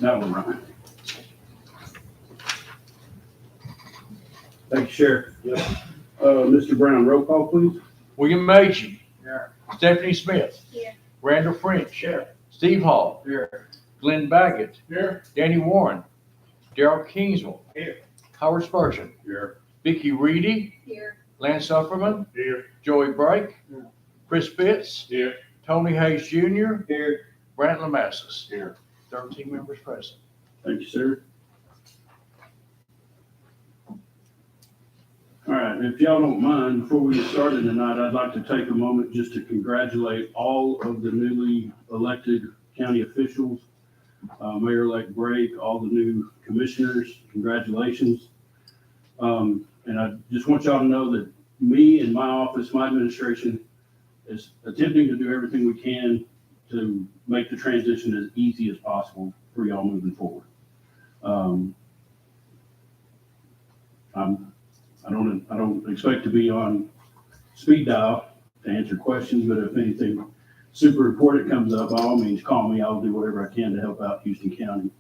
That one, Ryan. Thank you, Sheriff. Mr. Brown, roll call, please. William Macy. Here. Stephanie Smith. Here. Randall French. Here. Steve Hall. Here. Glenn Baggett. Here. Danny Warren. Darrell Kingsville. Here. Howard Spurgeon. Here. Vicky Reedy. Here. Lance Sufferman. Here. Joey Brake. Here. Chris Pitts. Here. Tony Hayes Jr. Here. Brant Lamassus. Here. 13 members present. Thank you, sir. All right, if y'all don't mind, before we get started tonight, I'd like to take a moment just to congratulate all of the newly elected county officials, Mayor-elect Brake, all the new commissioners, congratulations. And I just want y'all to know that me and my office, my administration is attempting to do everything we can to make the transition as easy as possible for y'all moving forward. I don't expect to be on speed dial to answer questions, but if anything super important comes up, by all means, call me. I'll do whatever I can to help out Houston County.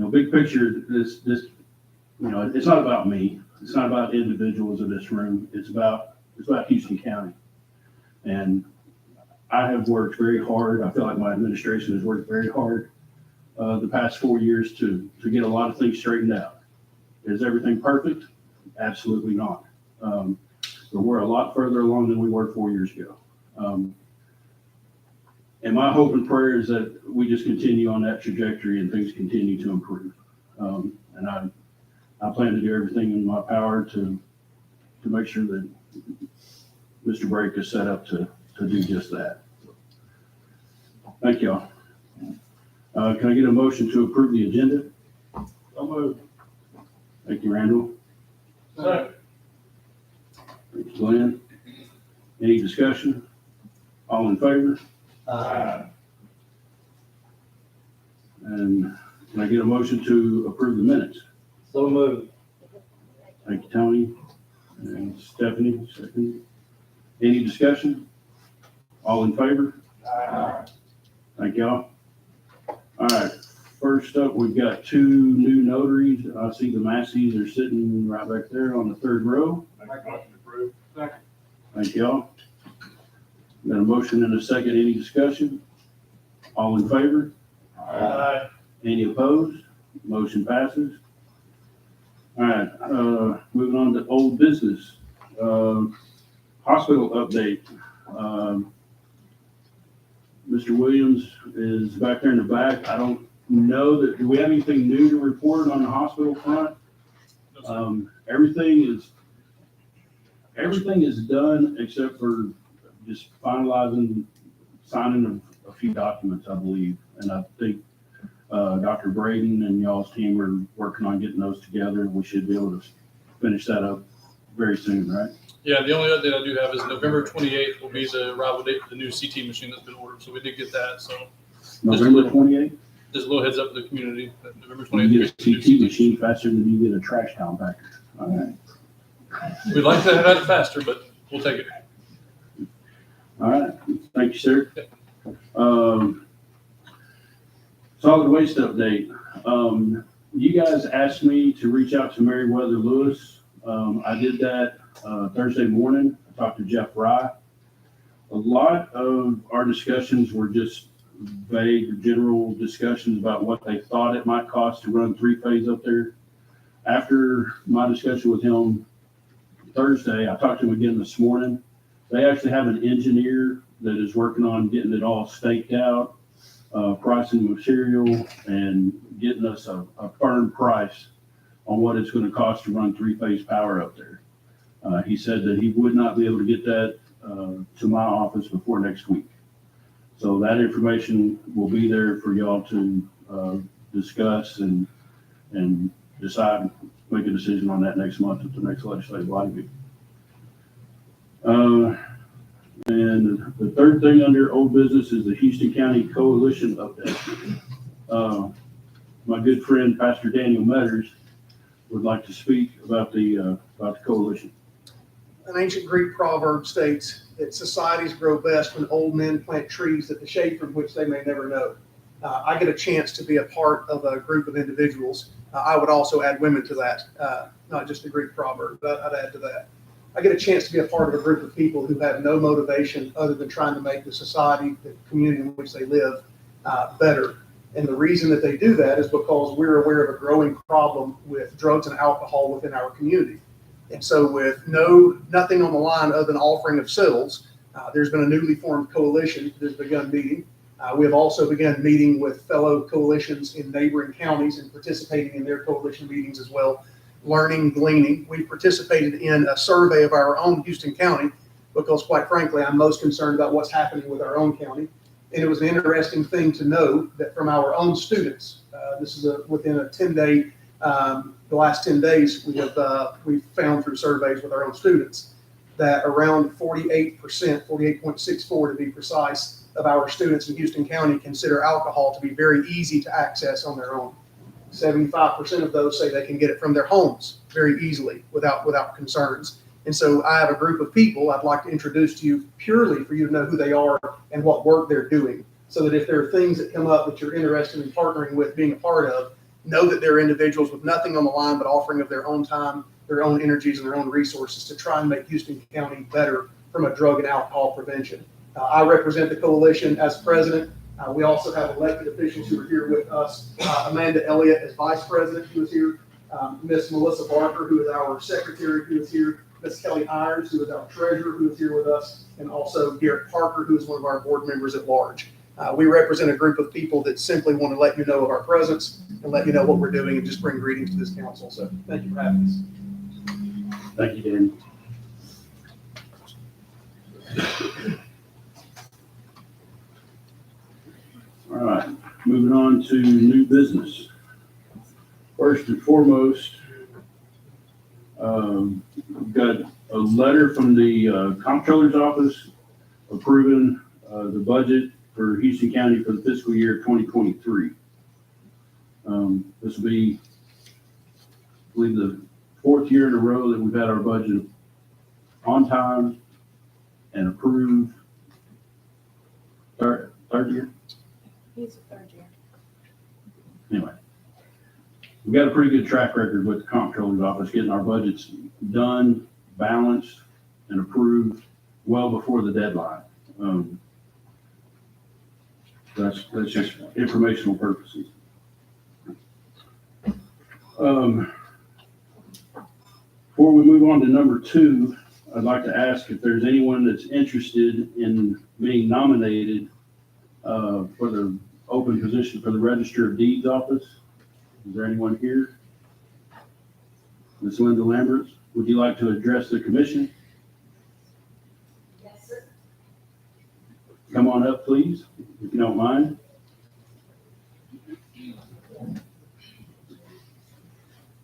Big picture, this, it's not about me. It's not about individuals in this room. It's about Houston County. And I have worked very hard. I feel like my administration has worked very hard the past 4 years to get a lot of things straightened out. Is everything perfect? Absolutely not. But we're a lot further along than we were 4 years ago. And my hope and prayer is that we just continue on that trajectory and things continue to improve. And I plan to do everything in my power to make sure that Mr. Brake is set up to do just that. Thank y'all. Can I get a motion to approve the agenda? So moved. Thank you, Randall. Second. Thank you, Glenn. Any discussion? All in favor? And can I get a motion to approve the minutes? So moved. Thank you, Tony. And Stephanie, second. Any discussion? All in favor? Thank y'all. All right, first up, we've got two new notaries. I see the Masseys are sitting right back there on the third row. Thank y'all. Got a motion and a second. Any discussion? All in favor? Aye. Any opposed? Motion passes. All right, moving on to old business. Hospital update. Mr. Williams is back there in the back. I don't know do we have anything new to report on the hospital front? Everything is done except for just finalizing, signing a few documents, I believe. And I think Dr. Braden and y'all's team are working on getting those together. We should be able to finish that up very soon, right? Yeah, the only other thing I do have is November 28th will be the arrival date for the new CT machine that's been ordered. So we did get that. So November 28th? just a little heads up to the community. That November You 28th. get a CT machine faster than you get a trash compactor. All right. We'd like to have had it faster, but we'll take it. All right. Thank you, sir. Solid waste update. You guys asked me to reach out to Meriwether Lewis. I did that Thursday morning. I talked to Jeff Rye. A lot of our discussions were just vague, general discussions about what they thought it might cost to run three-phase up there. After my discussion with him Thursday, I talked to him again this morning. They actually have an engineer that is working on getting it all staked out, pricing material, and getting us a firm price on what it's going to cost to run three-phase power up there. He said that he would not be able to get that to my office before next week. So that information will be there for y'all to discuss and decide, make a decision on that next month at the next legislative body meeting. And the third thing under old business is the Houston County Coalition update. My good friend, Pastor Daniel Metters, would like to speak about the coalition. An ancient Greek proverb states that societies grow best when old men plant trees that the shade from which they may never know. I get a chance to be a part of a group of individuals. I would also add women to that, not just a Greek proverb, but I'd add to that. I get a chance to be a part of a group of people who have no motivation other than trying to make the society, the community in which they live, better. And the reason that they do that is because we're aware of a growing problem with drugs and alcohol within our community. And so with nothing on the line other than offering of sills, there's been a newly formed coalition that has begun meeting. We have also begun meeting with fellow coalitions in neighboring counties and participating in their coalition meetings as well, learning, gleaning. We participated in a survey of our own Houston County because, quite frankly, I'm most concerned about what's happening with our own county. And it was an interesting thing to know that from our own students, this is within a 10-day, the last 10 days, we've found through surveys with our own students that around 48%, 48.64 to be precise, of our students in Houston County consider alcohol to be very easy to access on their own. 75% of those say they can get it from their homes very easily without concerns. And so I have a group of people I'd like to introduce to you purely for you to know who they are and what work they're doing, so that if there are things that come up that you're interested in partnering with, being a part of, know that they're individuals with nothing on the line but offering of their own time, their own energies, and their own resources to try and make Houston County better from a drug and alcohol prevention. I represent the coalition as president. We also have elected officials who are here with us. Amanda Elliott as vice president, who is here. Miss Melissa Barker, who is our secretary, who is here. Miss Kelly Ayers, who is our treasurer, who is here with us. And also Garrett Parker, who is one of our board members at large. We represent a group of people that simply want to let you know of our presence and let you know what we're doing and just bring greetings to this council. So thank you for having us. Thank you, Danny. All right, moving on to new business. First and foremost, we've got a letter from the comptroller's office approving the budget for Houston County for the fiscal year 2023. This will be, I believe, the fourth year in a row that we've had our budget on time and approved. Third year? He's a third year. Anyway, we've got a pretty good track record with the comptroller's office, getting our budgets done, balanced, and approved well before the deadline. That's just informational purposes. Before we move on to number 2, I'd like to ask if there's anyone that's interested in being nominated for the open position for the Register of Deeds office. Is there anyone here? Ms. Linda Lambert, would you like to address the commission? Yes, sir. Come on up, please, if you don't mind.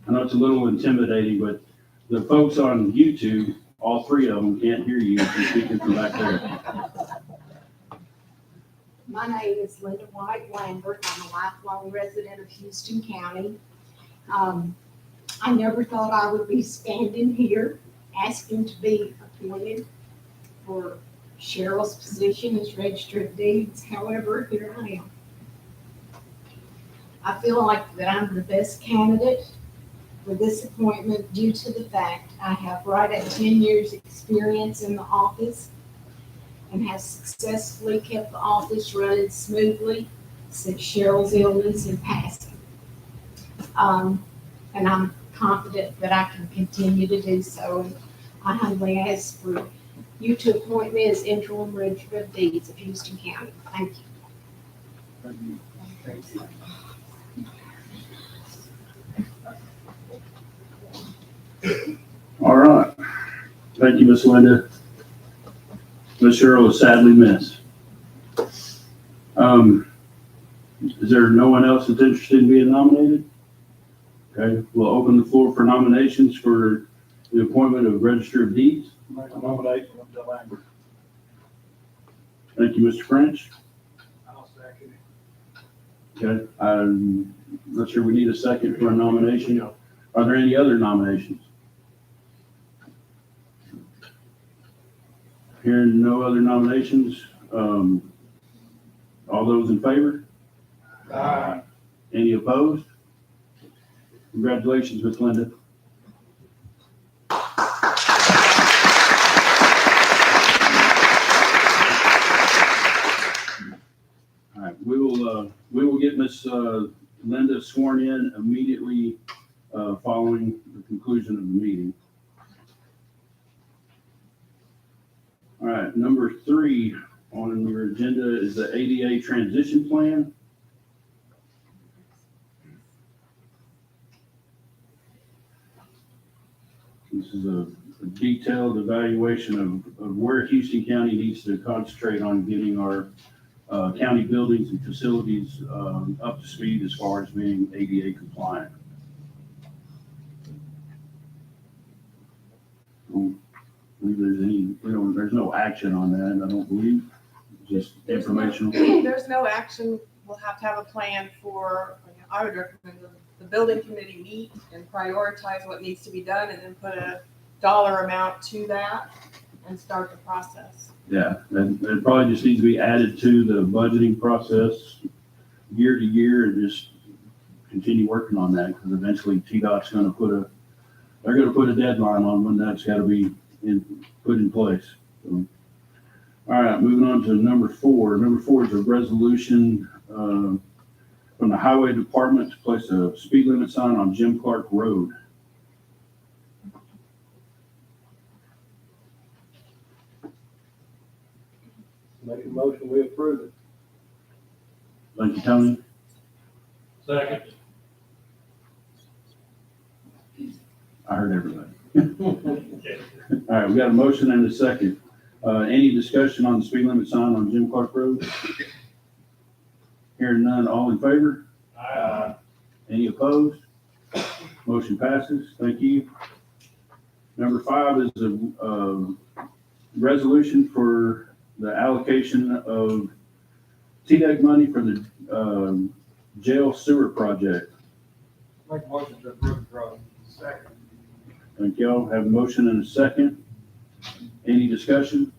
I know it's a little intimidating, but the folks on YouTube, all 3 of them can't hear you if you're speaking from back there. My name is Linda White Lambert. I'm a lifelong resident of Houston County. I never thought I would be standing here asking to be appointed for Cheryl's position as Register of Deeds. However, here I am. I feel like that I'm the best candidate for this appointment due to the fact I have right at 10 years experience in the office and have successfully kept the office running smoothly since Cheryl's illness and passing. And I'm confident that I can continue to do so. And I humbly ask for you to appoint me as interim Register of Deeds of Houston County. Thank you. All right. Thank you, Miss Linda. Miss Cheryl is sadly missed. Is there no one else that's interested in being nominated? Okay, we'll open the floor for nominations for the appointment of Register of Deeds. Make a nomination of Linda Lambert. Thank you, Mr. French. I'll second it. Okay, I'm not sure we need a second for a nomination. Are there any other nominations? Hearing no other nominations, all those in favor? Aye. Any opposed? Congratulations, Ms. Linda. All right, we will get Ms. Linda sworn in immediately following the conclusion of the meeting. All right, number 3 on your agenda is the ADA transition plan. This is a detailed evaluation of where Houston County needs to concentrate on getting our county buildings and facilities up to speed as far as being ADA compliant. I don't believe there's no action on that, I don't believe, just informational. There's no action. We'll have to have a plan for, I would recommend the building committee meet and prioritize what needs to be done and then put a dollar amount to that and start the process. Yeah, and it probably just needs to be added to the budgeting process year to year and just continue working on that, because eventually TDOT's gonna they're gonna put a deadline on when that's gotta be put in place. So, all right, moving on to number 4. Number 4 is a resolution from the Highway Department to place a speed limit sign on Jim Clark Road. Make a motion, we approve it. Thank you, Tony. Second. I heard everybody. All right, we got a motion and a second. Any discussion on the speed limit sign on Jim Clark Road? Hearing none, all in favor? Aye. Any opposed? Motion passes. Thank you. Number 5 is a resolution for the allocation of TDEC money for the jail sewer project. Make a motion to approve the project. Second. Thank y'all. Have a motion and a second. Any discussion?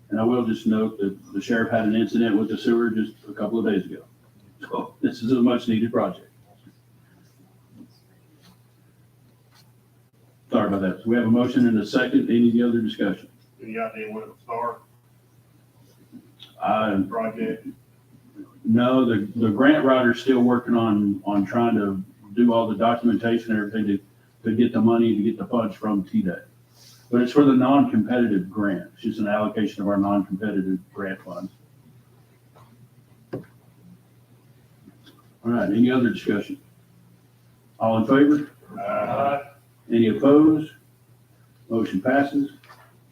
And I will just note that the sheriff had an incident with the sewer just a couple of days ago. So this is a much needed project. Sorry about that. So we have a motion and a second. Any other discussion? Any idea when it'll start, I project? No, the grant writer's still working on trying to do all the documentation and everything to get the money, to get the funds from TDEC. But it's for the non-competitive grant. It's just an allocation of our non-competitive grant funds. All right, any other discussion? All in favor? Aye. Any opposed? Motion passes.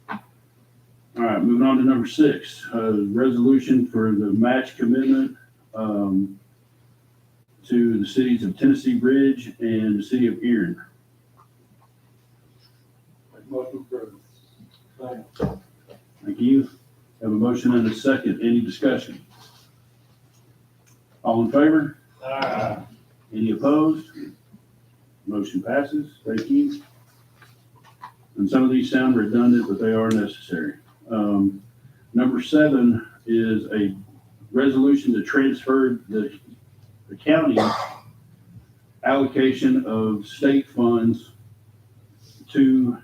All right, moving on to number 6, resolution for the match commitment to the cities of Tennessee Bridge and the city of Erin. Make a motion to approve. Second. Thank you. Have a motion and a second. Any discussion? All in favor? Aye. Any opposed? Motion passes. Thank you. And some of these sound redundant, but they are necessary. Number 7 is a resolution to transfer the county allocation of state funds to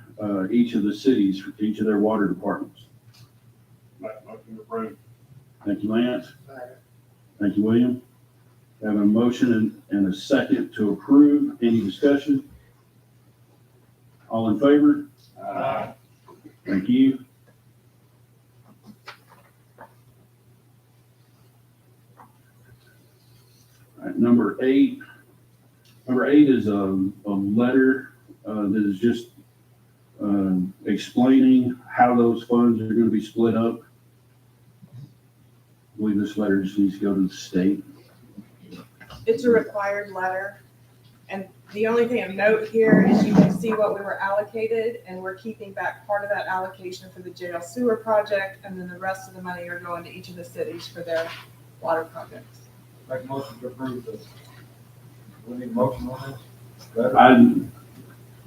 each of the cities, for each of their water departments. Make a motion to approve. Thank you, Lance. Second. Thank you, William. Have a motion and a second to approve. Any discussion? All in favor? Aye. Thank you. All right, number 8. Number 8 is a letter that is just explaining how those funds are going to be split up. I believe this letter just needs to go to the state. It's a required letter. And the only thing of note here is you can see what we were allocated, and we're keeping back part of that allocation for the jail sewer project, and then the rest of the money are going to each of the cities for their water projects. Make a motion to approve this. We need a motion on this? Letter?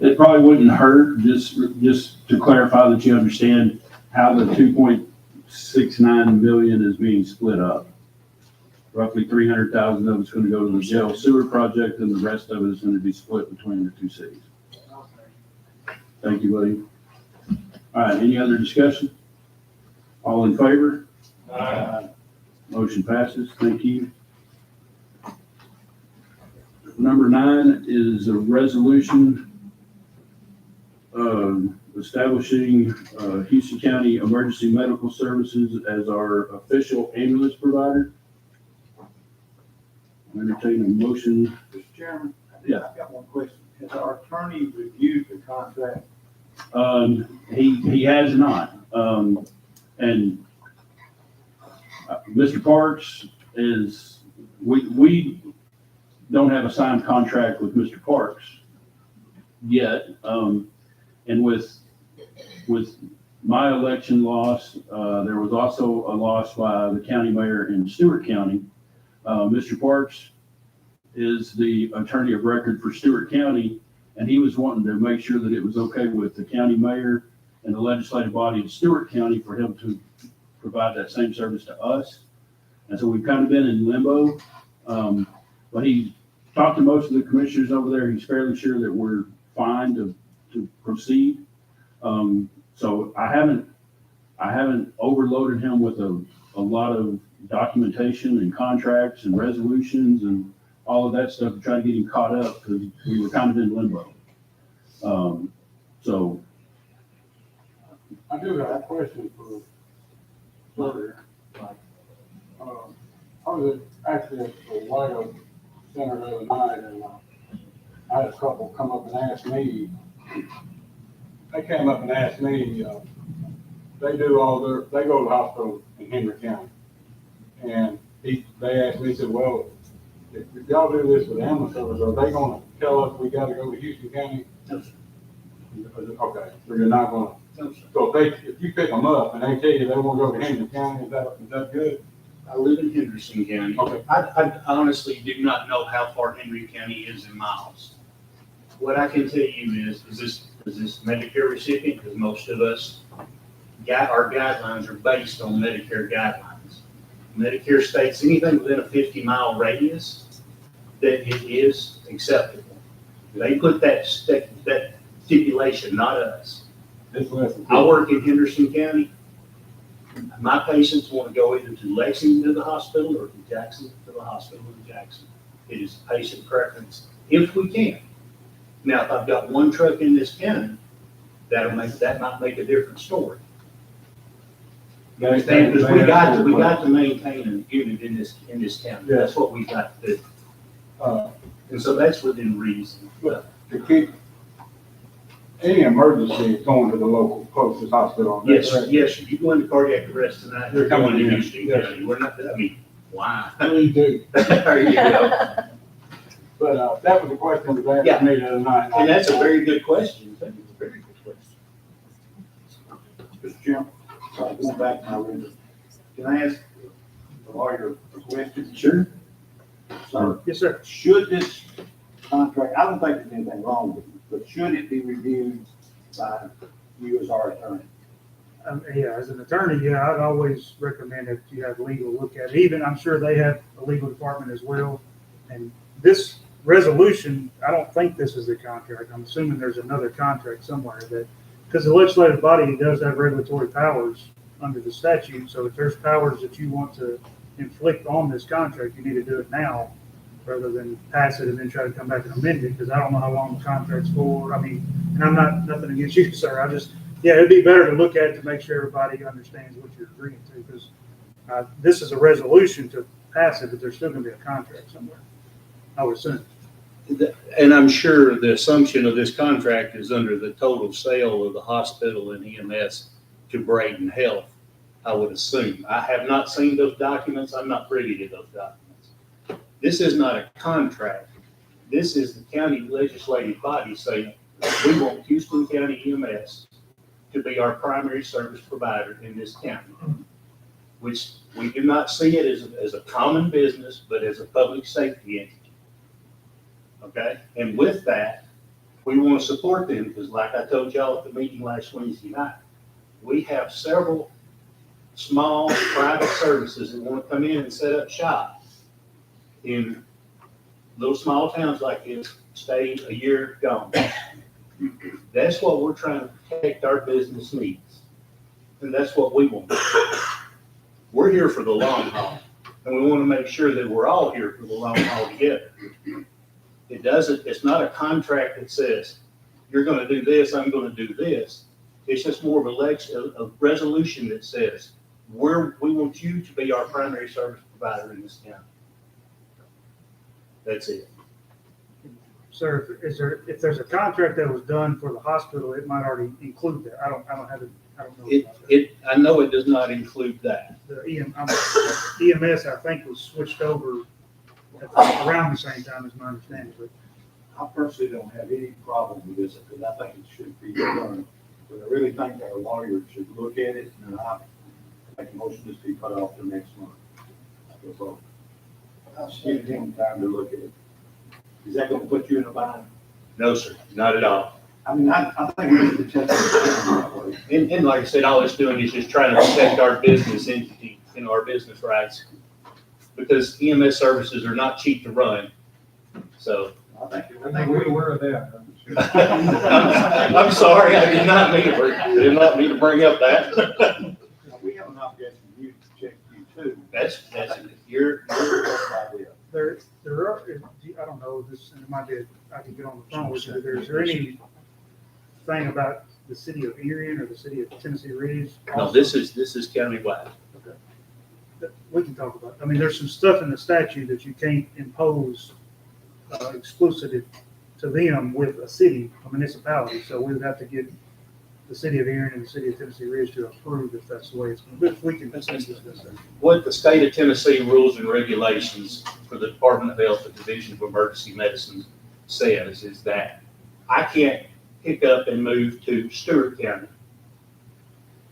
It probably wouldn't hurt, just to clarify that you understand how the 2.69 million is being split up. Roughly 300,000 of it's gonna go to the jail sewer project, and the rest of it is gonna be split between the two cities. Thank you, buddy. All right, any other discussion? All in favor? Motion passes. Thank you. Number 9 is a resolution establishing Houston County Emergency Medical Services as our official ambulance provider. Entertain a motion. Mr. Chairman? Yeah. I've got one question. Has our attorney reviewed the contract? He has not. And Mr. Parks is, we don't have a signed contract with Mr. Parks yet. And with my election loss, there was also a loss by the county mayor in Stewart County. Mr. Parks is the attorney of record for Stewart County, and he was wanting to make sure that it was okay with the county mayor and the legislative body of Stewart County for him to provide that same service to us. And so we've kind of been in limbo. But he talked to most of the commissioners over there. He's fairly sure that we're fine to proceed. So I haven't overloaded him with a lot of documentation and contracts and resolutions and all of that stuff to try to get him caught up, because we were kind of in limbo. So I do have a question for Furter. I was actually at the White Oak Center the other night, and I had a couple come up and ask me, they came up and asked me, they go to the hospital in Henry County. And they asked me, said, well, if y'all do this with ambulance service, are they gonna tell us we gotta go to Houston County? No, sir. Okay, so you're not gonna, No, sir. so if you pick them up and they tell you they wanna go to Henry County, is that good? I live in Henderson County. Okay. I honestly do not know how far Henry County is in miles. What I can tell you is this Medicare recipient? Because most of us, our guidelines are based on Medicare guidelines. Medicare states anything within a 50-mile radius that it is acceptable. They put that stipulation, not us. It's less than. I work in Henderson County. My patients want to go either to Lexington to the hospital or to Jackson to the hospital in Jackson. It is patient preference, if we can. Now, if I've got one truck in this county, that might make a different story. You understand? Because we got to maintain a unit in this county. That's what we've got to do. And so that's within reason. To keep any emergency going to the local closest hospital. Yes, yes, you go into cardiac arrest tonight, you're You're going to coming in. Houston Yes. County. We're not, I mean, why? We do. There you go. But, that was a question that was Yeah. asked me the other night. And that's a very good question. It's a very good question. Mr. Chairman, going back to my original, can I ask the lawyer a question? sure. So, Yes, sir. should this contract, I don't think there's anything wrong with it, but should it be reviewed by you as our attorney? Yeah, as an attorney, yeah, I'd always recommend that you have legal look at it. Even, I'm sure they have a legal department as well. And this resolution, I don't think this is a contract. I'm assuming there's another contract somewhere that, because the legislative body does have regulatory powers under the statute. So if there's powers that you want to inflict on this contract, you need to do it now rather than pass it and then try to come back and amend it, because I don't know how long the contract's for. I mean, and I'm not, nothing against you, sir. I just, yeah, it'd be better to look at it to make sure everybody understands what you're agreeing to, because this is a resolution to pass it, but there's still gonna be a contract somewhere, I would assume. And I'm sure the assumption of this contract is under the total sale of the hospital and EMS to Braden Health, I would assume. I have not seen those documents. I'm not privy to those documents. This is not a contract. This is the county legislative body saying, we want Houston County EMS to be our primary service provider in this county, which we do not see it as a common business, but as a public safety entity. Okay? And with that, we want to support them, because like I told y'all at the meeting last Wednesday night, we have several small private services that want to come in and set up shop in little small towns like this, stay a year, gone. That's what we're trying to protect our business needs. And that's what we want. We're here for the long haul, and we want to make sure that we're all here for the long haul together. It's not a contract that says, you're gonna do this, I'm gonna do this. It's just more of a resolution that says, we want you to be our primary service provider in this county. That's it. Sir, if there's a contract that was done for the hospital, it might already include that. I don't know about that. I know it does not include that. The EMS, I think, was switched over around the same time as my understanding, but I personally don't have any problem with this, because I think it should be done. But I really think our lawyers should look at it, and I make a motion this be put off to next month. So I'll give him time to look at it. Is that gonna put you in a bind? No, sir, not at all. I mean, I think we need to check that way. And like I said, all it's doing is just trying to protect our business entity, our business rights. Because EMS services are not cheap to run, so. I think we're aware of that. I'm sorry, I did not mean to bring up that. We have an obligation to you to check you too. That's, you're idea. there are, I don't know, this, and it might be, I can get on the phone with you, but is there any thing about the city of Erie or the city of Tennessee Ridge? no, this is countywide. That we can talk about. I mean, there's some stuff in the statute that you can't impose exclusive to them with a city, a municipality. So we would have to get the city of Erie and the city of Tennessee Ridge to approve if that's the way it's going to be. If we can discuss that. What the state of Tennessee rules and regulations for the Department of Health, the Division of Emergency Medicine says is that I can't pick up and move to Stewart County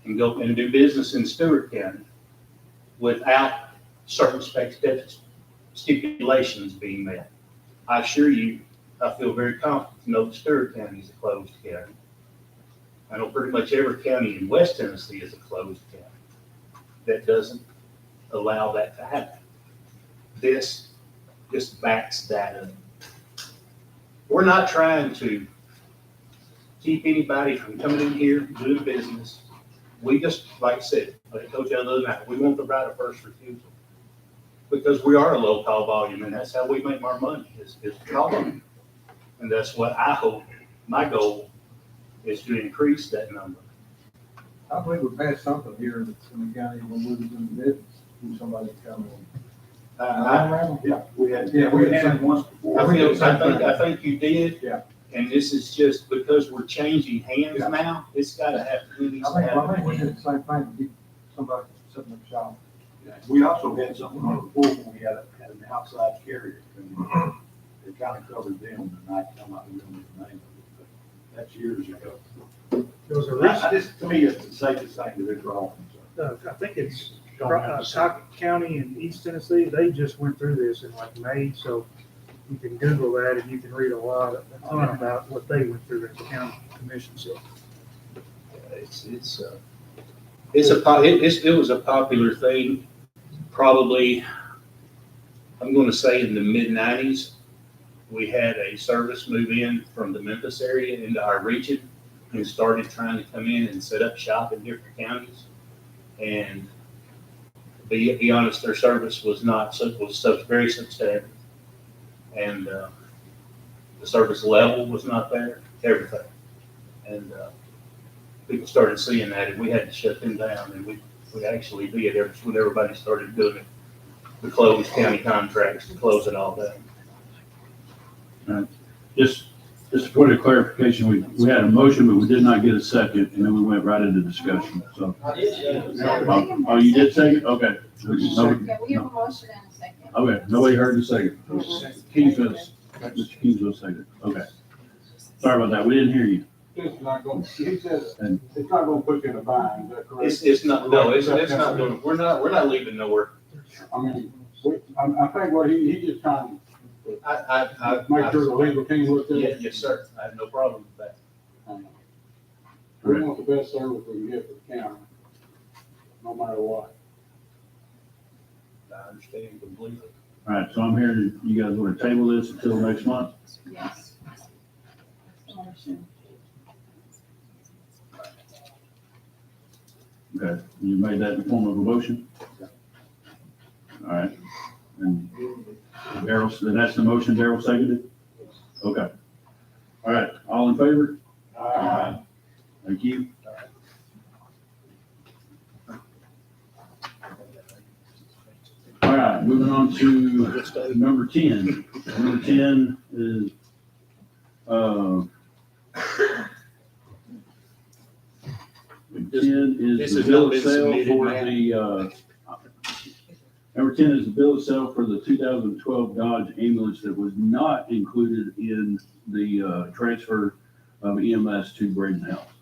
and go and do business in Stewart County without certain stipulations being met. I assure you, I feel very confident to know that Stewart County is a closed county. I know pretty much every county in West Tennessee is a closed county. That doesn't allow that to happen. This just backs that up. We're not trying to keep anybody from coming in here and doing business. We just, like I said, like I told you the other night, we want the right of first refusal. Because we are a low call volume, and that's how we make our money, is calling. And that's what I hope, my goal is to increase that number. I believe we passed something here in the county when we was in business, when somebody come in. Yeah, we had it once before. I think you did. Yeah. And this is just because we're changing hands now, it's gotta happen. It needs to I think we happen. did the same thing, to get somebody setting up shop. We also had something on the board when we had an outside carrier. It kind of covered them, and I come up with the name of it, but that's years ago. There was a recent, To me, it's the safest thing to do for all. I think it's Crockett County in East Tennessee. They just went through this in like May, so you can Google that and you can read a ton about what they went through as a county commission. So It was a popular thing, probably, I'm gonna say in the mid-90s. We had a service move in from the Memphis area into our region and started trying to come in and set up shop in different counties. And to be honest, their service was very substandard. And the service level was not there, everything. And people started seeing that, and we had to shut them down, and we actually did when everybody started doing it. We closed county contracts to close it all down. Just a point of clarification, we had a motion, but we did not get a second, and then we went right into discussion, so. Oh, you did second? Okay. Yeah, we have a motion and a second. Okay, nobody heard the second. Kingsville, Mr. Kingsville second, okay. Sorry about that, we didn't hear you. It's not going, he says, it's not going to put you in a bind, is that correct? It's not doing, we're not leaving nowhere. I mean, I think what he's just trying to Make sure the legal team looks at it. Yes, sir. I have no problem with that. We want the best service we can get for the county, no matter what. I understand completely. All right, so I'm hearing you guys want to table this until next month? Yes. Okay, you made that in the form of a motion? All right, and Darrell, so that's the motion, Darrell seconded? Okay. All right, all in favor? Aye. Thank you. All right, moving on to number 10. Number 10 is, This the has bill not of been sale submitted, for Matt. number 10 is the bill of sale for the 2012 Dodge ambulance that was not included in the transfer of EMS to Braden Health.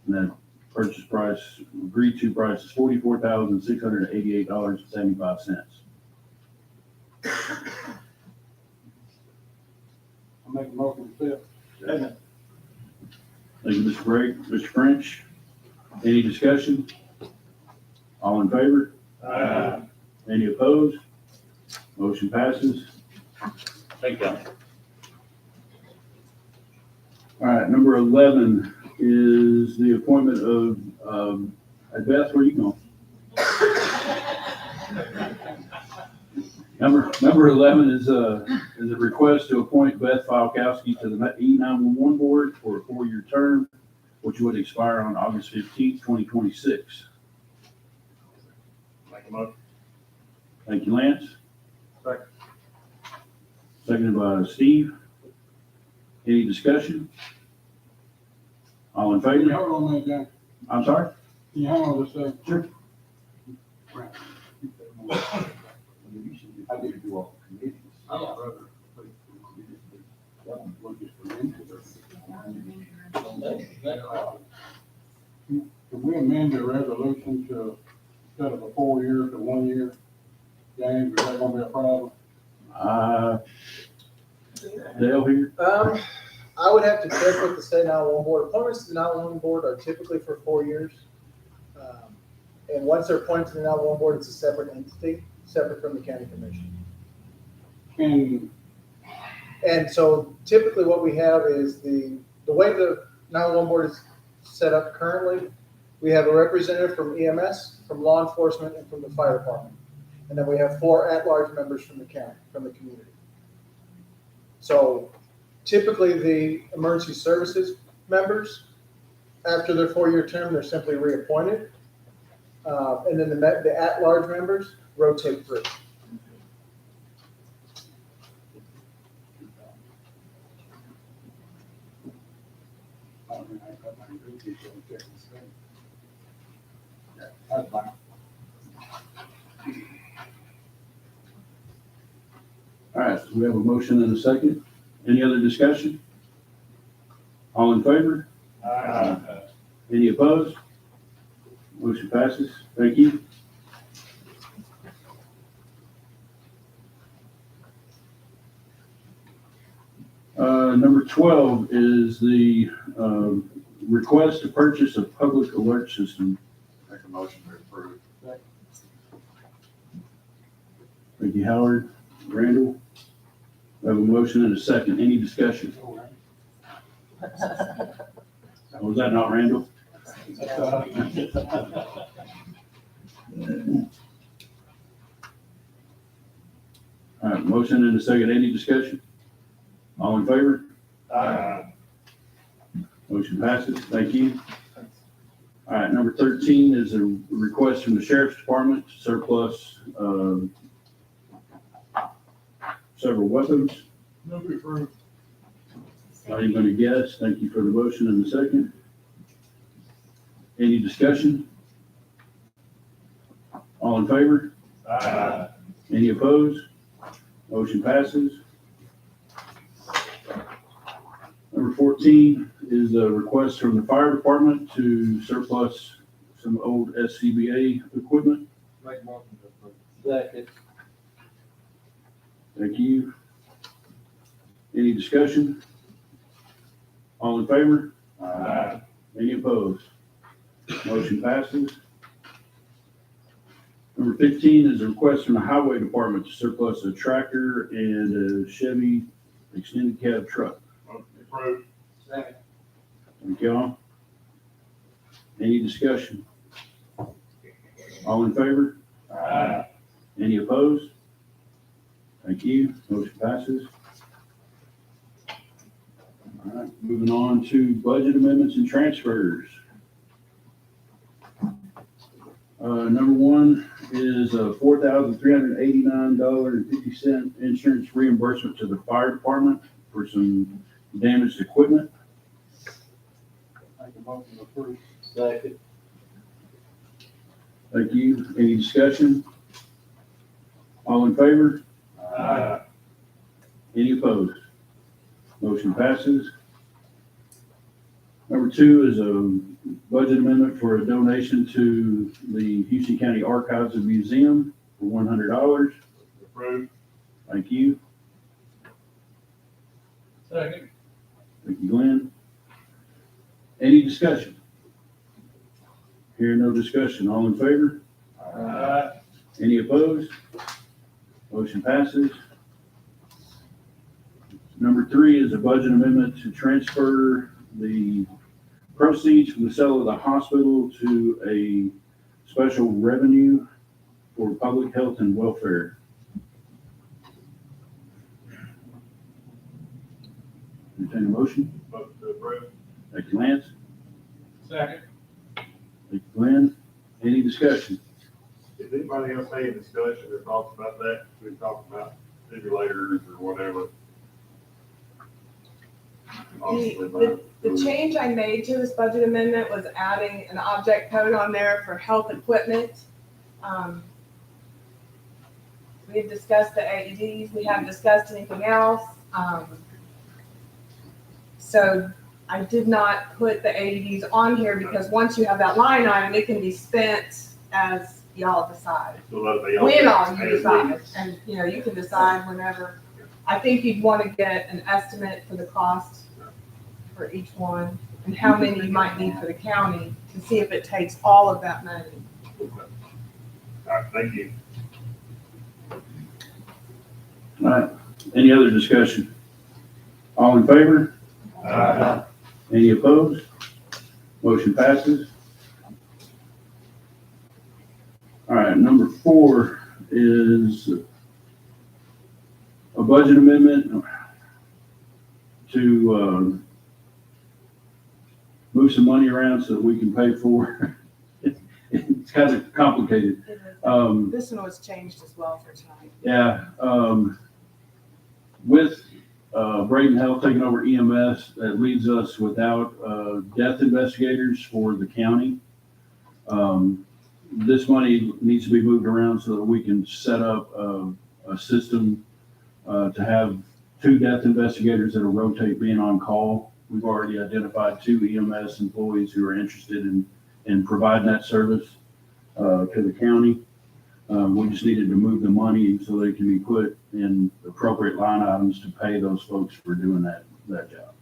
And that purchase price, agreed to price is $44,688.75. I'll make a motion to accept. Thank you, Mr. Bragg. Mr. French, any discussion? All in favor? Aye. Any opposed? Motion passes. Thank you. All right, number 11 is the appointment of, Beth, where you going? Number 11 is a request to appoint Beth Falkowski to the E911 board for a 4-year term, which would expire on August 15th, 2026. Make a motion. Thank you, Lance. Second. Seconded by Steve. Any discussion? All in Can you favor? hold on a minute, John? I'm sorry? Can you hold on just a second? Sure. I did do all the committees. Can we amend the resolution to, instead of a 4-year to 1 year? James, is that gonna be a problem? Dale here? I would have to check with the state 911 board. Appointments to the 911 board are typically for 4 years. And once they're appointed to the 911 board, it's a separate entity, separate from the county commission. And so typically what we have is the way the 911 board is set up currently, we have a representative from EMS, from law enforcement, and from the fire department. And then we have 4 at-large members from the county, from the community. So typically the emergency services members, after their 4-year term, they're simply reappointed. And then the at-large members rotate through. That's fine. All right, so we have a motion and a second. Any other discussion? All in favor? Any opposed? Motion passes. Thank you. Number 12 is the request to purchase a public alert system. Make a motion to approve. Thank you, Howard. Randall? We have a motion and a second. Any discussion? Was that not Randall? All right, motion and a second. Any discussion? All in favor? Motion passes. Thank you. All right, number 13 is a request from the sheriff's department to surplus several weapons. Not even gonna guess. Thank you for the motion and the second. Any discussion? All in favor? Any opposed? Motion passes. Number 14 is a request from the fire department to surplus some old SCBA equipment. Make a motion to approve. Second. Thank you. Any discussion? All in favor? Any opposed? Motion passes. Number 15 is a request from the Highway Department to surplus a tractor and a Chevy extended cab truck. Approved. Second. Thank y'all. Any discussion? All in favor? Any opposed? Thank you. Motion passes. All right, moving on to budget amendments and transfers. Number one is a $4,389.50 insurance reimbursement to the fire department for some damaged equipment. Make a motion to approve. Second. Thank you. Any discussion? All in favor? Any opposed? Motion passes. Number two is a budget amendment for a donation to the Houston County Archives and Museum for $100. Approved. Thank you. Second. Thank you, Glenn. Any discussion? Hearing no discussion, all in favor? Any opposed? Motion passes. Number three is a budget amendment to transfer the proceeds from the sale of the hospital to a special revenue for public health and welfare. Entertain a motion. Motion to approve. Thank you, Lance. Second. Thank you, Glenn. Any discussion? Is anybody else having discussion or thoughts about that? We talked about simulators or whatever. Obviously, The change I made to this budget amendment was adding an object code on there for health equipment. We had discussed the AEDs, we haven't discussed anything else. So I did not put the AEDs on here because once you have that line item, it can be spent as y'all decide. So that'll be When all okay. you decide, and you can decide whenever. I think you'd want to get an estimate for the cost for each one and how many you might need for the county to see if it takes all of that money. All right, thank you. All right. Any other discussion? All in favor? Any opposed? Motion passes. All right, number four is a budget amendment to move some money around so that we can pay for, it's kind of complicated. This one was changed as well for tonight. Yeah, with Braden Health taking over EMS, that leaves us without death investigators for the county. This money needs to be moved around so that we can set up a system to have 2 death investigators that will rotate being on call. We've already identified 2 EMS employees who are interested in providing that service to the county. We just needed to move the money so they can be put in appropriate line items to pay those folks for doing that job.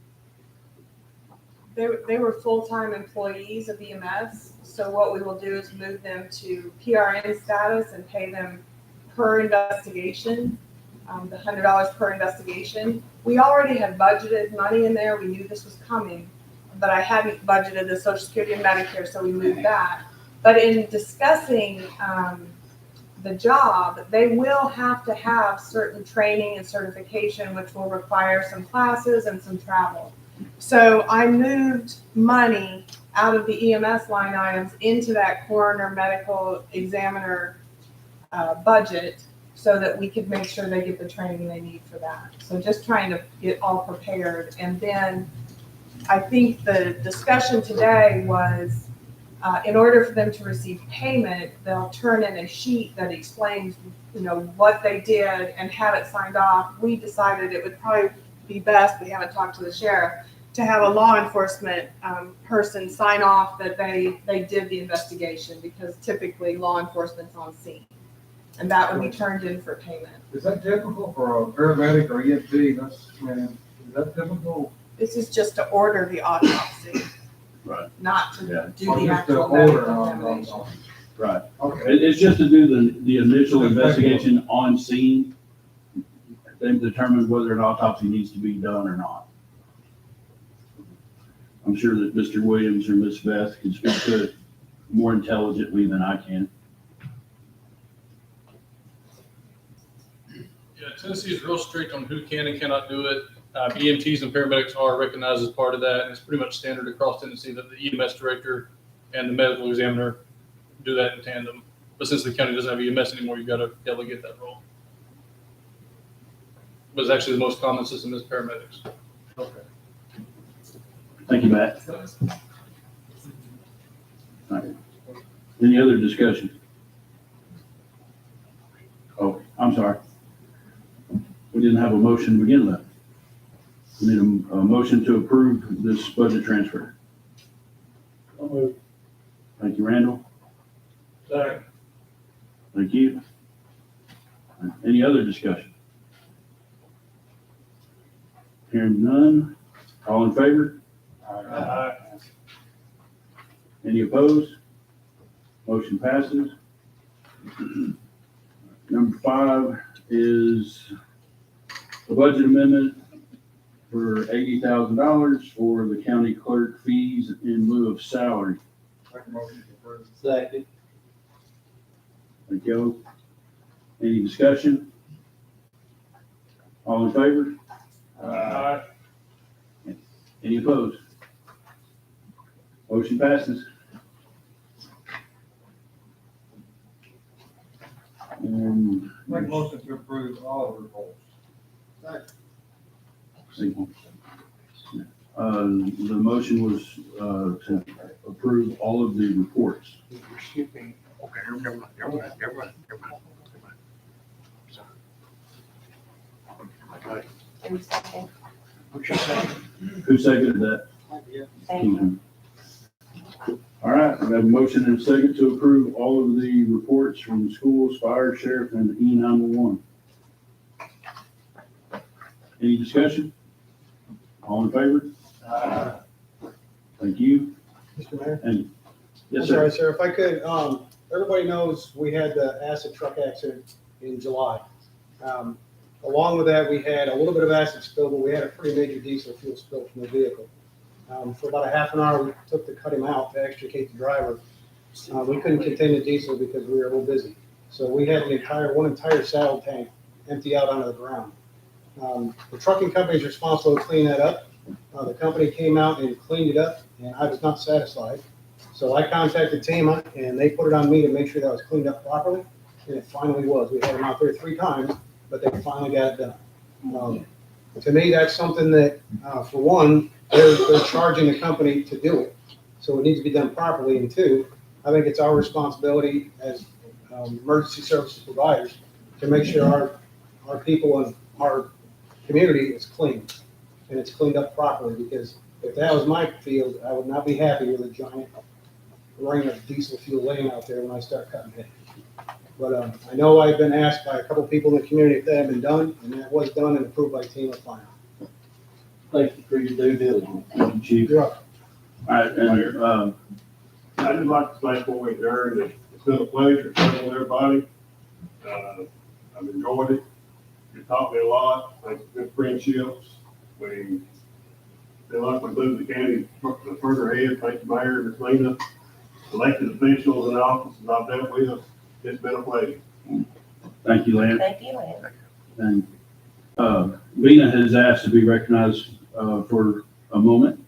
They were full-time employees of EMS, so what we will do is move them to PRN status and pay them per investigation, the $100 per investigation. We already had budgeted money in there, we knew this was coming, but I hadn't budgeted the Social Security and Medicare, so we moved that. But in discussing the job, they will have to have certain training and certification, which will require some classes and some travel. So I moved money out of the EMS line items into that coroner medical examiner budget so that we could make sure they get the training they need for that. So just trying to get all prepared. And then I think the discussion today was in order for them to receive payment, they'll turn in a sheet that explains, what they did and have it signed off. We decided it would probably be best, we haven't talked to the sheriff, to have a law enforcement person sign off that they did the investigation, because typically law enforcement's on scene. And that would be turned in for payment. Is that typical for a paramedic or EMT? Is that typical? This is just to order the autopsy. Right. Not to Yeah. do Or the just to actual order medical on- examination. Right. Okay. It's just to do the initial investigation on scene, then determine whether an autopsy needs to be done or not. I'm sure that Mr. Williams or Ms. Beth can speak to it more intelligently than I can. Yeah, Tennessee is real strict on who can and cannot do it. EMTs and paramedics are recognized as part of that, and it's pretty much standard across Tennessee that the EMS director and the medical examiner do that in tandem. But since the county doesn't have EMS anymore, you've got to delegate that role. But it's actually the most common system is paramedics. Okay. Thank you, Matt. All right. Any other discussion? Oh, I'm sorry. We didn't have a motion to begin with. We need a motion to approve this budget transfer. Thank you, Randall. Second. Thank you. Any other discussion? Hearing none. All in favor? Any opposed? Motion passes. Number 5 is the budget amendment for $80,000 for the county clerk fees in lieu of salary. Make a motion to approve. Second. Thank you. Any discussion? All in favor? Any opposed? Motion passes. And Make a motion to approve all the reports. the motion was to approve all of the reports. Skipping. Okay, never mind. Okay. And second. What's your second? Who seconded that? Thank you. All right, we have a motion and a second to approve all of the reports from the schools, fire, sheriff, and E911. Any discussion? All in favor? Thank you. Mr. Mayor? And, yes, I'm sir. sorry, sir, if I could, everybody knows we had the acid truck accident in July. Along with that, we had a little bit of acid spill, but we had a pretty major diesel fuel spill from the vehicle. For about a half an hour, we took to cut him out to extricate the driver. We couldn't contain the diesel because we were a little busy. So we had one entire saddle tank empty out onto the ground. The trucking company is responsible to clean that up. The company came out and cleaned it up, and I was not satisfied. So I contacted TAMA, and they put it on me to make sure that was cleaned up properly, and it finally was. We had them out there 3 times, but they finally got it done. To me, that's something that, for one, they're charging the company to do it, so it needs to be done properly. And 2, I think it's our responsibility as emergency services providers to make sure our people and our community is clean, and it's cleaned up properly, because if that was my field, I would not be happy with a giant ring of diesel fuel laying out there when I start cutting hay. But I know I've been asked by a couple people in the community if that had been done, and that was done and approved by TAMA final. Thank you for your due diligence. Thank you, Chief. You're up. All right, and, I'd just like to say before we adjourn that it's been a pleasure serving with everybody. I've enjoyed it. You taught me a lot, make good friendships. We feel like we moved the county further ahead. Thank you, Mayor, and Lena, elected officials and offices I've dealt with. It's been a pleasure. thank you, Lance. Thank you, Lynn. And Lena has asked to be recognized for a moment.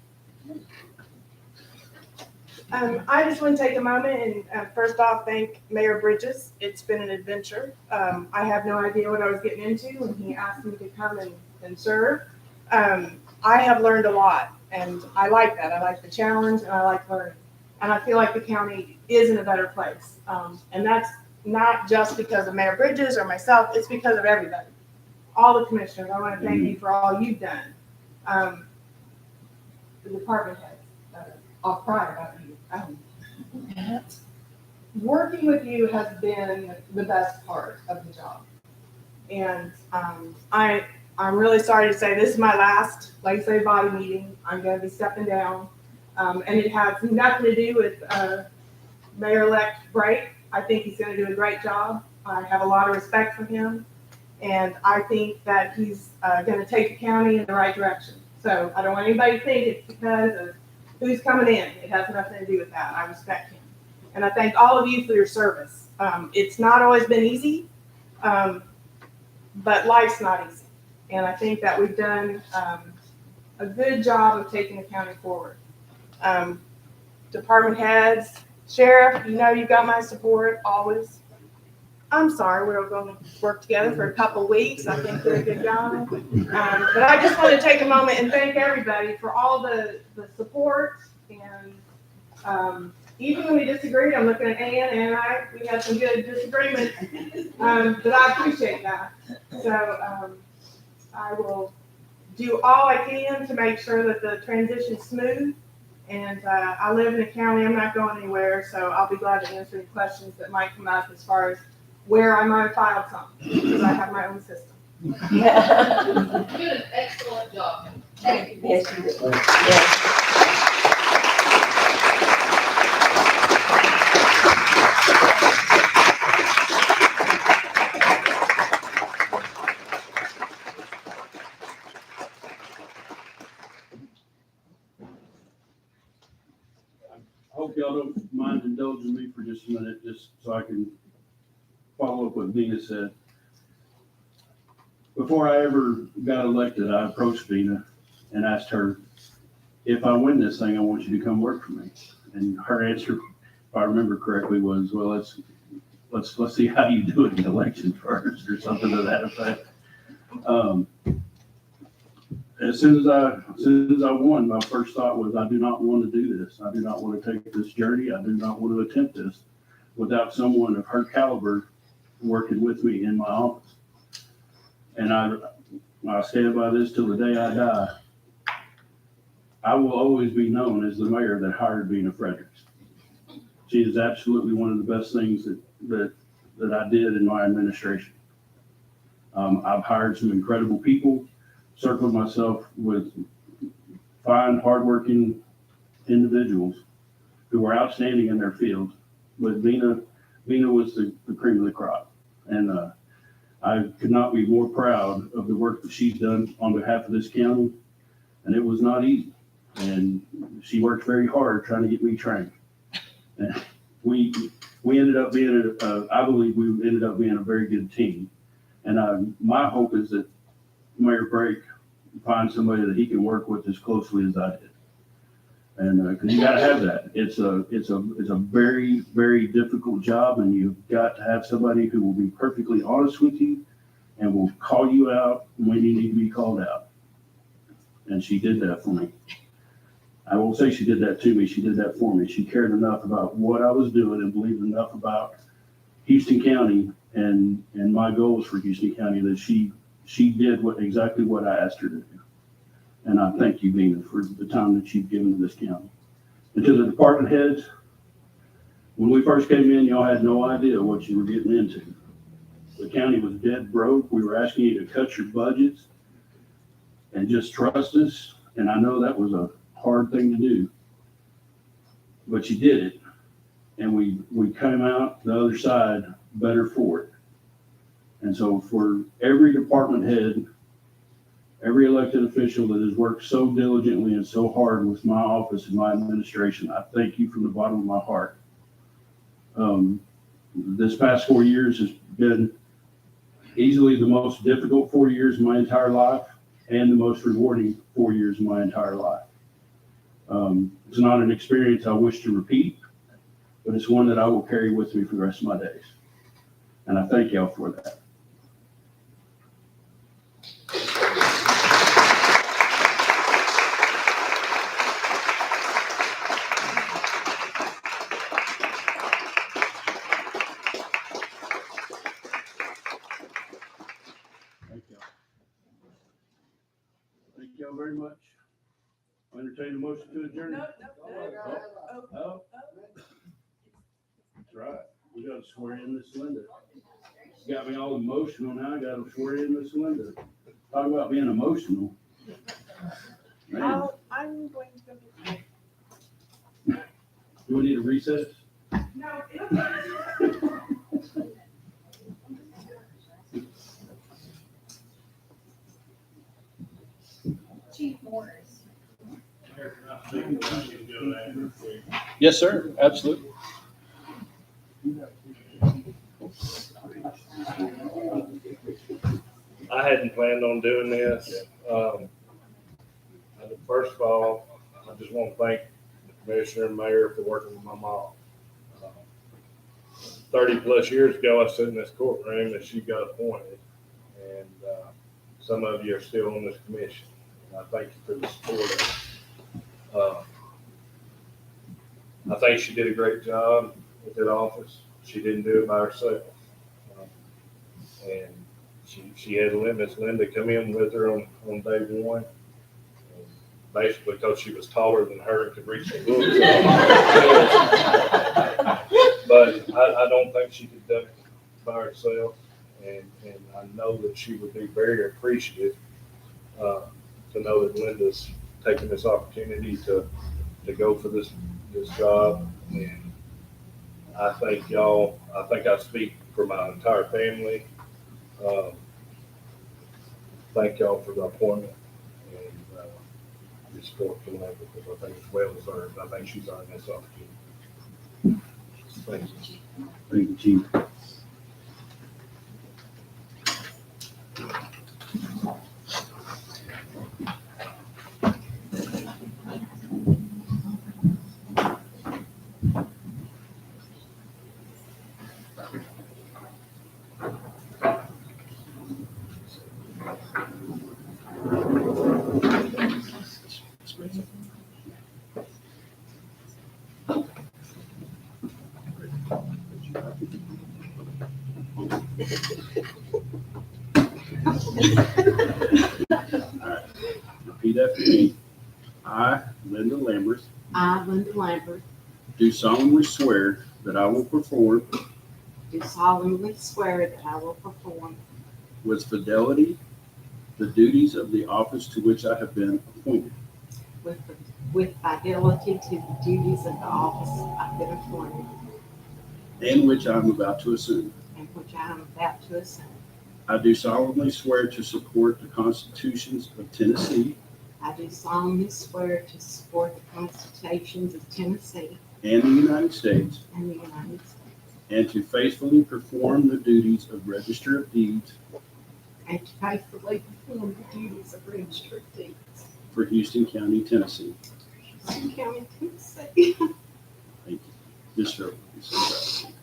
I just want to take a moment and first off, thank Mayor Bridges. It's been an adventure. I have no idea what I was getting into when he asked me to come and serve. I have learned a lot, and I like that. I like the challenge, and I like learning. And I feel like the county is in a better place. And that's not just because of Mayor Bridges or myself, it's because of everybody. All the commissioners, I want to thank you for all you've done. The department heads, prior about you. working with you has been the best part of the job. And I'm really sorry to say this is my last legislative body meeting. I'm going to be stepping down. And it has nothing to do with Mayor-elect Bright. I think he's going to do a great job. I have a lot of respect for him. And I think that he's going to take the county in the right direction. So I don't want anybody to think it's because of who's coming in. It has nothing to do with that. I respect him. And I thank all of you for your service. It's not always been easy, but life's not easy. And I think that we've done a good job of taking the county forward. Department heads, sheriff, you know you've got my support always. I'm sorry, we're going to work together for a couple weeks. I think we're a good job. But I just want to take a moment and thank everybody for all the support. And even when we disagreed, I'm looking at Ann and we had some good disagreements. But I appreciate that. So I will do all I can to make sure that the transition's smooth. And I live in the county. I'm not going anywhere. So I'll be glad to answer any questions that might come up as far as where I might have filed something, because I have my own system. You did an excellent job. Thank you. Yes, you did. Yes. I hope y'all don't mind indulging me for just a minute, just so I can follow up what Vina said. Before I ever got elected, I approached Vina and asked her, if I win this thing, I want you to come work for me. And her answer, if I remember correctly, was, well, let's see how you do it in the election first, or something to that effect. As soon as I won, my first thought was, I do not want to do this. I do not want to take this journey. I do not want to attempt this without someone of her caliber working with me in my office. And I stand by this till the day I die. I will always be known as the mayor that hired Vina Fredericks. She is absolutely one of the best things that I did in my administration. I've hired some incredible people, circled myself with fine, hardworking individuals who were outstanding in their field. But Vina was the cream of the crop. And I could not be more proud of the work that she's done on behalf of this county. And it was not easy. And she worked very hard trying to get me trained. And we ended up being, I believe we ended up being a very good team. And my hope is that Mayor Brake finds somebody that he can work with as closely as I did. And because you got to have that. It's a very, very difficult job, and you've got to have somebody who will be perfectly honest with you and will call you out when you need to be called out. And she did that for me. I won't say she did that to me. She did that for me. She cared enough about what I was doing and believed enough about Houston County and my goals for Houston County that she did exactly what I asked her to do. And I thank you, Vina, for the time that you've given to this county. And to the department heads, when we first came in, y'all had no idea what you were getting into. The county was dead broke. We were asking you to cut your budgets and just trust us. And I know that was a hard thing to do, but you did it. And we came out the other side better for it. And so for every department head, every elected official that has worked so diligently and so hard with my office and my administration, I thank you from the bottom of my heart. This past 4 years has been easily the most difficult 4 years of my entire life and the most rewarding 4 years of my entire life. It's not an experience I wish to repeat, but it's one that I will carry with me for the rest of my days. And I thank y'all for that. Thank y'all. Thank y'all very much. I entertain a motion to adjourn. No. Oh. That's right. We gotta swear in Miss Linda. You got me all emotional now. I gotta swear in Miss Linda. Talk about being emotional. Man, I'm going to go get. do we need a recess? No, Chief Morris. Yes, sir, absolutely. I hadn't planned on doing this. First of all, I just want to thank the commissioner and mayor for working with my mom. 30+ years ago, I sat in this courtroom and she got appointed. And some of you are still on this commission. And I thank you for the support. I think she did a great job with that office. She didn't do it by herself. And she had Miss Linda come in with her on day one. Basically, because she was taller than her and could reach the books. But I don't think she could do it by herself. And I know that she would be very appreciative to know that Linda's taking this opportunity to go for this job. And I thank y'all. I think I speak for my entire family. Thank y'all for the appointment and your support for that, because I think it's well deserved. I think she's earned this opportunity. Thank you. Thank you, Chief. Repeat after me. I, Linda Lambert, I, Linda Lambert, do solemnly swear that I will perform do solemnly swear that I will perform with fidelity the duties of the office to which I have been appointed, with fidelity to the duties of the office I've been appointed and which I am about to assume. and which I am about to assume. I do solemnly swear to support the constitutions of Tennessee I do solemnly swear to support the constitutions of Tennessee and the United States, and the United States, and to faithfully perform the duties of Register of Deeds and to faithfully perform the duties of Register of Deeds, for Houston County, Tennessee. Houston County, Tennessee. Thank you. Ms. Sherwood, you're so proud.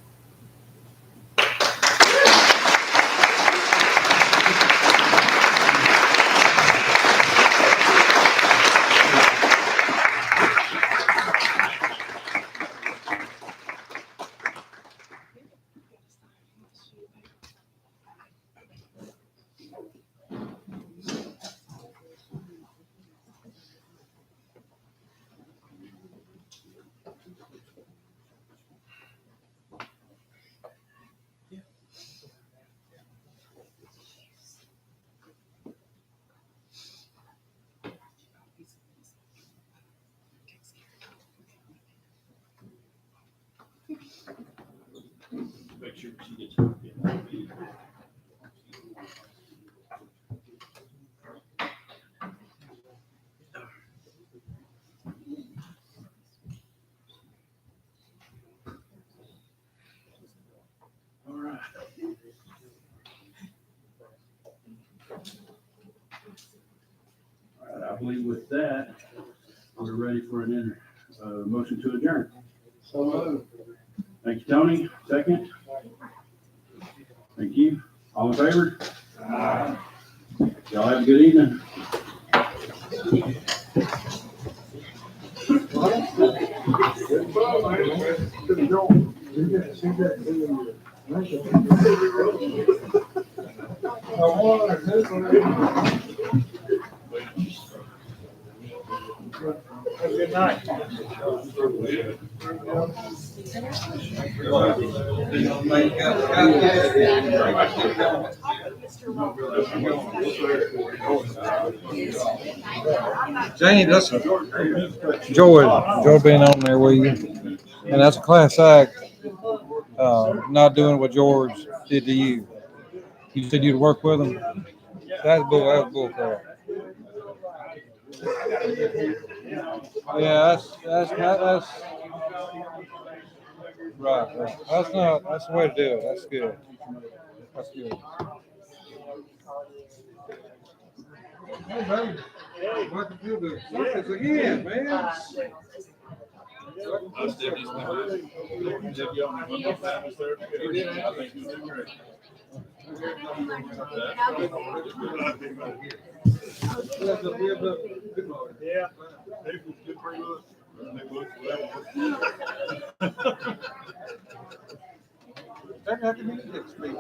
Make sure she gets her. All right. All right, I believe with that, we're ready for an motion to adjourn. So moved. Thank you, Tony. Second. Thank you. All in favor? Y'all have a good evening. Good night. Jane, listen, enjoy being on there with you. And that's a class act, not doing what George did to you. You said you'd work with him? That's bull crap. Yeah, that's right. That's the way to do it. That's good. That's good. Hey, baby. Welcome to the circus again, man. Yeah. They did pretty good. That happened to me next week.